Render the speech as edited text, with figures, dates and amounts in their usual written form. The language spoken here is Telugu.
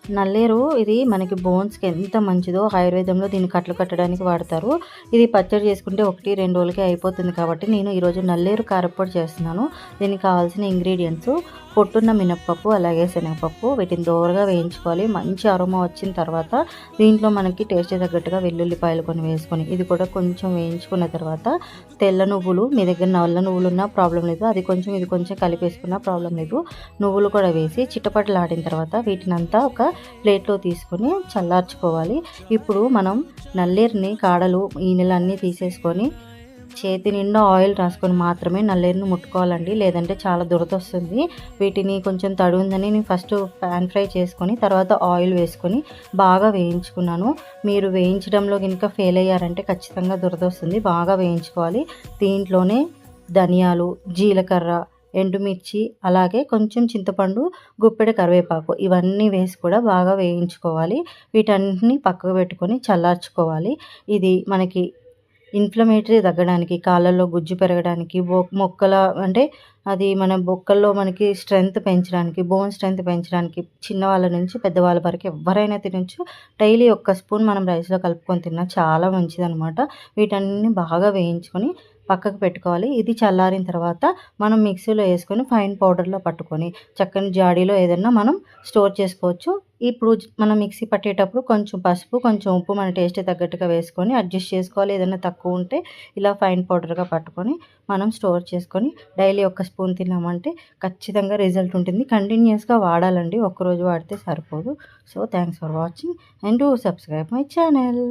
నల్లేరు ఇది మనకి బోన్స్‌కి ఎంత మంచిదో ఆయుర్వేదంలో దీన్ని కట్లు కట్టడానికి వాడతారు. ఇది పచ్చడి చేసుకుంటే 1, 2 రోజులకే అయిపోతుంది కాబట్టి నేను ఈరోజు నల్లేరు కారప్పొడి చేస్తున్నాను. దీనికి కావాల్సిన ఇంగ్రీడియంట్స్ పొట్టున్న మినపప్పు, అలాగే శనగపప్పు వీటిని దోరగా వేయించుకోవాలి. మంచి అరోమా వచ్చిన తర్వాత దీంట్లో మనకి టేస్ట్‌కి తగ్గట్టుగా వెల్లుల్లిపాయలు కొన్ని వేసుకొని ఇది కూడా కొంచెం వేయించుకున్న తర్వాత తెల్ల నువ్వులు, మీ దగ్గర నల్ల నువ్వులున్నా ప్రాబ్లం లేదు. అది కొంచెం ఇది కొంచెం కలిపేసుకున్నా ప్రాబ్లం లేదు. నువ్వులు కూడా వేసి చిటపటలాడిన తర్వాత వీటినంతా ఒక ప్లేట్లో తీసుకొని చల్లార్చుకోవాలి. ఇప్పుడు మనం నల్లేరుని కాడలు ఈనెలన్నీ తీసేసుకొని చేతి నిండా ఆయిల్ రాసుకొని మాత్రమే నల్లేరుని ముట్టుకోవాలండి. లేదంటే చాలా దురదొస్తుంది. వీటిని కొంచెం తడి ఉందని నేను ఫస్ట్ పాన్ ఫ్రై చేసుకొని తర్వాత ఆయిల్ వేసుకొని బాగా వేయించుకున్నాను. మీరు వేయించడంలో గనుక ఫెయిల్ అయ్యారంటే ఖచ్చితంగా దురదొస్తుంది. బాగా వేయించుకోవాలి. దీంట్లోనే ధనియాలు, జీలకర్ర, ఎండుమిర్చి, అలాగే కొంచెం చింతపండు, గుప్పెడు కరివేపాకు ఇవన్నీ వేసి కూడా బాగా వేయించుకోవాలి. వీటన్నిటిని పక్కకు పెట్టుకొని చల్లార్చుకోవాలి. ఇది మనకి ఇన్‌ఫ్లమేటరీ తగ్గడానికి, కాళ్ళల్లో గుజ్జు పెరగడానికి, మొక్కల అంటే అది మన బొక్కల్లో మనకి స్ట్రెంత్ పెంచడానికి, బోన్ స్ట్రెంత్ పెంచడానికి చిన్నవాళ్ళ నుంచి పెద్దవాళ్ళ వరకు ఎవ్వరైనా తినొచ్చు. డైలీ ఒక్క స్పూన్ మనం రైస్‌లో కలుపుకొని తిన్నా చాలా మంచిదనమాట. వీటన్ని బాగా వేయించుకొని పక్కకు పెట్టుకోవాలి. ఇది చల్లారిన తర్వాత మనం మిక్సీలో వేసుకొని ఫైన్ పౌడర్‌లో పట్టుకొని చక్కని జాడీలో ఏదన్నా మనం స్టోర్ చేసుకోవచ్చు. ఇప్పుడు మనం మిక్సీ పట్టేటప్పుడు కొంచెం పసుపు, కొంచెం ఉప్పు మన టేస్ట్‌కి తగ్గట్టుగా వేసుకొని అడ్జస్ట్ చేసుకోవాలి. ఏదైనా తక్కువ ఉంటే ఇలా ఫైన్ పౌడర్‌గా పట్టుకొని మనం స్టోర్ చేసుకొని డైలీ ఒక స్పూన్ తిన్నామంటే ఖచ్చితంగా రిజల్ట్ ఉంటుంది. కంటిన్యూయస్‌గా వాడాలండి. ఒక్కరోజు వాడితే సరిపోదు. So, thanks for watching and do subscribe my channel.